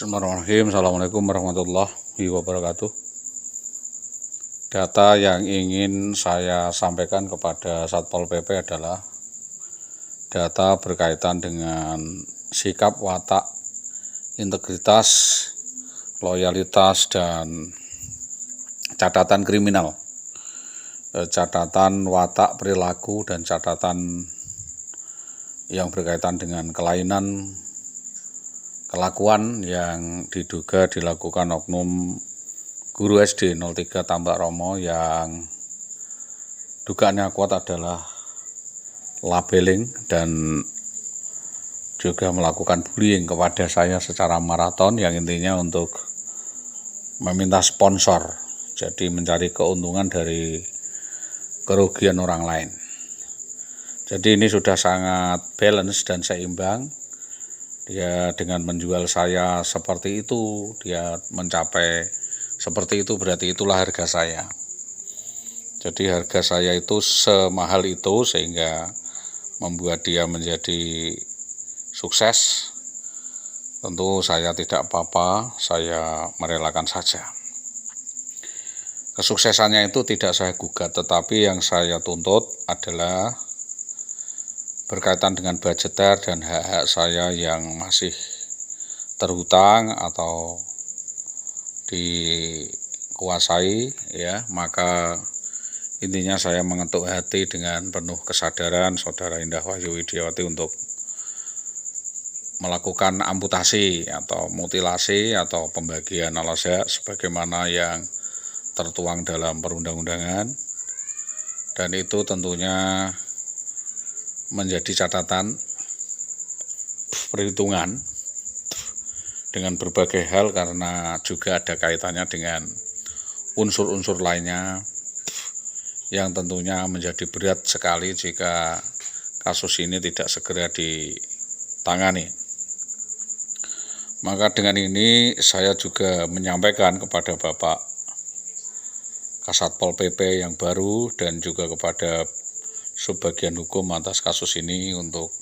Bismillahirrahmanirrahim. Assalamualaikum warahmatullahi wabarakatuh. Data yang ingin saya sampaikan kepada Satpol PP adalah data berkaitan dengan sikap, watak, integritas, loyalitas, dan catatan kriminal. Catatan watak, perilaku, dan catatan yang berkaitan dengan kelainan kelakuan yang diduga dilakukan oknum guru SD 03 Tambak Romo yang dugaannya kuat adalah labeling dan juga melakukan bullying kepada saya secara maraton, yang intinya untuk meminta sponsor, jadi mencari keuntungan dari kerugian orang lain. Jadi ini sudah sangat balance dan seimbang. Dia dengan menjual saya seperti itu, dia mencapai seperti itu, berarti itulah harga saya. Jadi harga saya itu semahal itu sehingga membuat dia menjadi sukses. Tentu saya tidak apa-apa, saya merelakan saja. Kesuksesannya itu tidak saya gugat, tetapi yang saya tuntut adalah berkaitan dengan budgeter dan hak-hak saya yang masih terhutang atau dikuasai, ya, maka intinya saya mengetuk hati dengan penuh kesadaran Saudara Indah Wahyu Widiawati untuk melakukan amputasi atau mutilasi atau pembagian alas hak sebagaimana yang tertuang dalam perundang-undangan, dan itu tentunya menjadi catatan perhitungan dengan berbagai hal, karena juga ada kaitannya dengan unsur-unsur lainnya yang tentunya menjadi berat sekali jika kasus ini tidak segera ditangani. Maka dengan ini saya juga menyampaikan kepada Bapak Kasatpol PP yang baru dan juga kepada Subbagian Hukum atas kasus ini untuk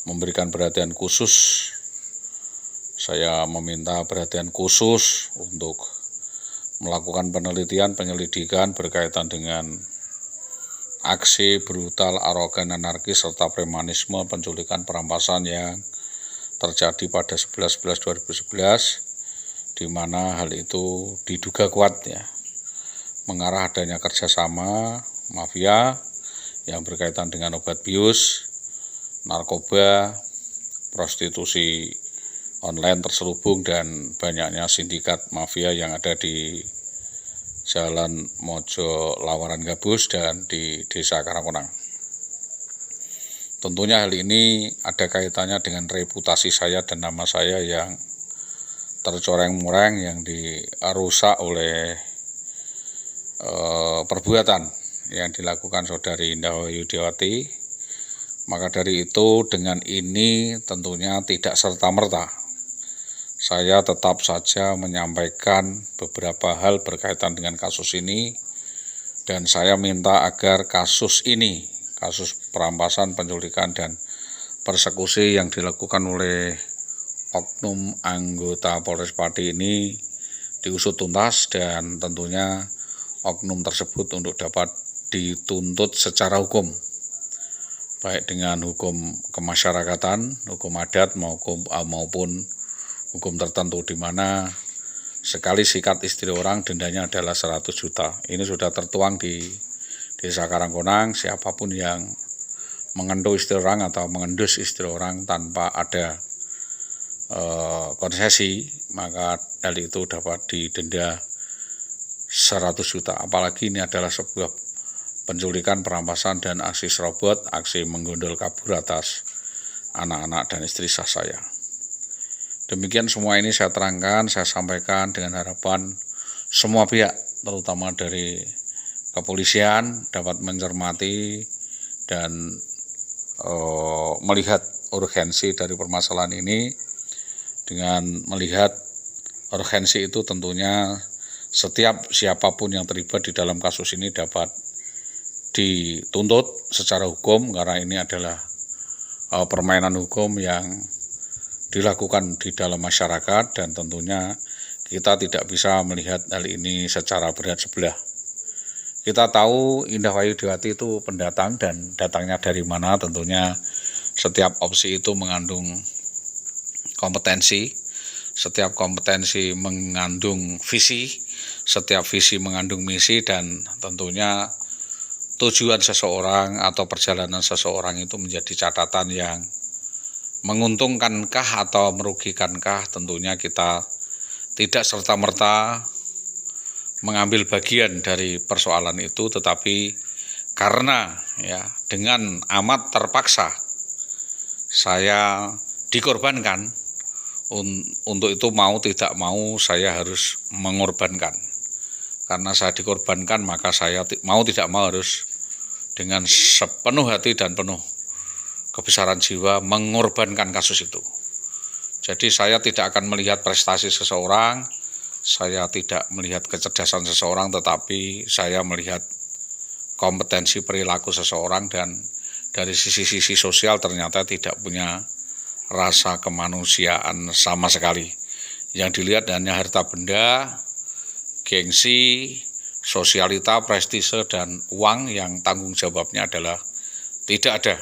memberikan perhatian khusus. Saya meminta perhatian khusus untuk melakukan penelitian, penyelidikan berkaitan dengan aksi brutal, arogan, anarkis, serta premanisme, penculikan, perampasan yang terjadi pada 11/11/2011, di mana hal itu diduga kuat, ya, mengarah adanya kerjasama mafia yang berkaitan dengan obat bius, narkoba, prostitusi online terselubung, dan banyaknya sindikat mafia yang ada di Jalan Mojo Lawaran Gabus dan di Desa Karangkonang. Tentunya hal ini ada kaitannya dengan reputasi saya dan nama saya yang tercoreng-moreng, yang dirusak oleh perbuatan yang dilakukan Saudari Indah Wahyu Widiawati. Maka dari itu dengan ini tentunya tidak serta-merta saya tetap saja menyampaikan beberapa hal berkaitan dengan kasus ini, dan saya minta agar kasus ini, kasus perampasan, penculikan, dan persekusi yang dilakukan oleh oknum anggota Polres Pati ini diusut tuntas, dan tentunya oknum tersebut untuk dapat dituntut secara hukum, baik dengan hukum kemasyarakatan, hukum adat, maupun hukum tertentu, di mana sekali sikat istri orang dendanya adalah 100 juta. Ini sudah tertuang di Desa Karangkonang. Siapapun yang mengendu istri orang atau mengendus istri orang tanpa ada konsesi, maka hal itu dapat didenda 100 juta. Apalagi ini adalah sebuah penculikan, perampasan, dan aksi serobot, aksi menggondol kabur atas anak-anak dan istri sah saya. Demikian semua ini saya terangkan, saya sampaikan dengan harapan semua pihak, terutama dari kepolisian, dapat mencermati dan melihat urgensi dari permasalahan ini. Dengan melihat urgensi itu tentunya setiap siapapun yang terlibat di dalam kasus ini dapat dituntut secara hukum, karena ini adalah permainan hukum yang dilakukan di dalam masyarakat, dan tentunya kita tidak bisa melihat hal ini secara berat sebelah. Kita tahu Indah Wayudiwati itu pendatang, dan datangnya dari mana. Tentunya setiap opsi itu mengandung kompetensi, setiap kompetensi mengandung visi, setiap visi mengandung misi, dan tentunya tujuan seseorang atau perjalanan seseorang itu menjadi catatan yang menguntungkankah atau merugikankah. Tentunya kita tidak serta-merta mengambil bagian dari persoalan itu, tetapi karena dengan amat terpaksa saya dikorbankan, untuk itu mau tidak mau saya harus mengorbankan. Karena saya dikorbankan, maka saya mau tidak mau harus dengan sepenuh hati dan penuh kebesaran jiwa mengorbankan kasus itu. Jadi saya tidak akan melihat prestasi seseorang, saya tidak melihat kecerdasan seseorang, tetapi saya melihat kompetensi perilaku seseorang, dan dari sisi-sisi sosial ternyata tidak punya rasa kemanusiaan sama sekali. Yang dilihat hanya harta benda, gengsi, sosialita, prestise, dan uang yang tanggung jawabnya adalah tidak ada.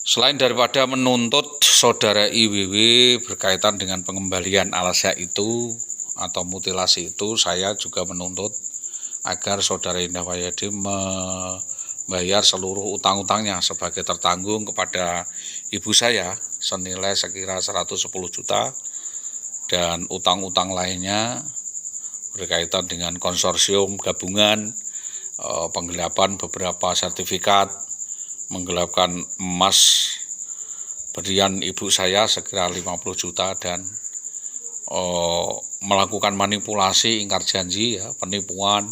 Selain daripada menuntut saudara IWW berkaitan dengan pengembalian alasya itu atau mutilasi itu, saya juga menuntut agar saudara Indah Wayadi membayar seluruh utang-utangnya sebagai tertanggung kepada ibu saya senilai sekira 110 juta, dan utang-utang lainnya berkaitan dengan konsorsium gabungan, penggelapan beberapa sertifikat, menggelapkan emas berlian ibu saya sekira 50 juta, dan melakukan manipulasi, ingkar janji, penipuan,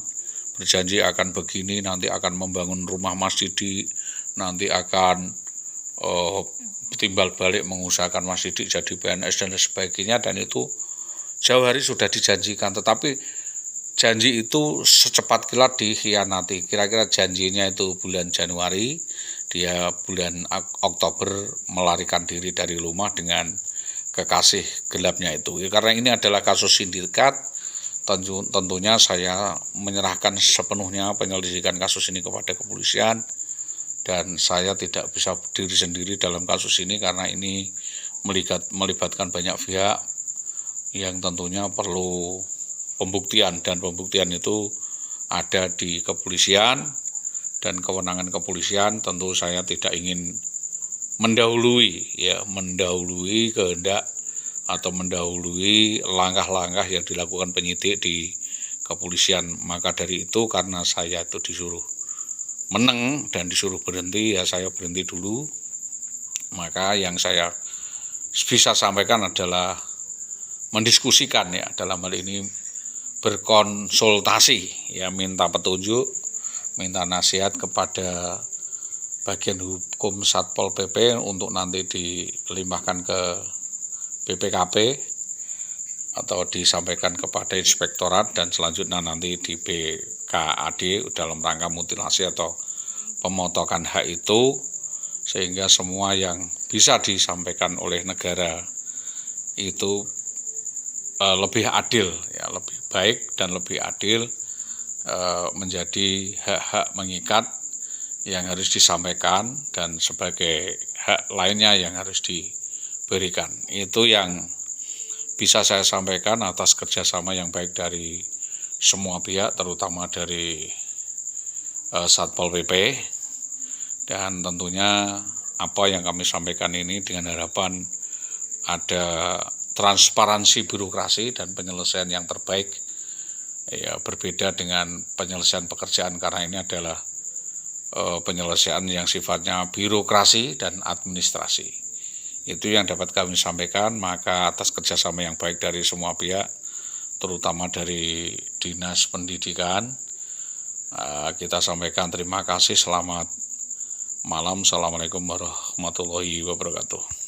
berjanji akan begini, nanti akan membangun rumah masjid, nanti akan timbal balik mengusahakan masjid jadi PNS dan sebagainya, dan itu jauh hari sudah dijanjikan, tetapi janji itu secepat kilat dikhianati. Kira-kira janjinya itu bulan Januari, dia bulan Oktober melarikan diri dari rumah dengan kekasih gelapnya itu. Karena ini adalah kasus sindikat, tentunya saya menyerahkan sepenuhnya penyelidikan kasus ini kepada kepolisian, dan saya tidak bisa berdiri sendiri dalam kasus ini karena ini melibatkan banyak pihak yang tentunya perlu pembuktian, dan pembuktian itu ada di kepolisian, dan kewenangan kepolisian tentu saya tidak ingin mendahului kehendak atau mendahului langkah-langkah yang dilakukan penyidik di kepolisian. Maka dari itu, karena saya itu disuruh meneng dan disuruh berhenti, ya saya berhenti dulu. Maka yang saya bisa sampaikan adalah mendiskusikan, dalam hal ini berkonsultasi, minta petunjuk, minta nasihat kepada bagian hukum Satpol PP untuk nanti dilimpahkan ke BPKP atau disampaikan kepada inspektorat, dan selanjutnya nanti di BKAD dalam rangka mutilasi atau pemotongan hak itu, sehingga semua yang bisa disampaikan oleh negara itu lebih adil, lebih baik dan lebih adil, menjadi hak-hak mengikat yang harus disampaikan, dan sebagai hak lainnya yang harus diberikan. Itu yang bisa saya sampaikan atas kerjasama yang baik dari semua pihak, terutama dari Satpol PP, dan tentunya apa yang kami sampaikan ini dengan harapan ada transparansi birokrasi dan penyelesaian yang terbaik, berbeda dengan penyelesaian pekerjaan, karena ini adalah penyelesaian yang sifatnya birokrasi dan administrasi. Itu yang dapat kami sampaikan. Maka atas kerjasama yang baik dari semua pihak, terutama dari Dinas Pendidikan, kita sampaikan terima kasih. Selamat malam. Assalamualaikum warahmatullahi wabarakatuh.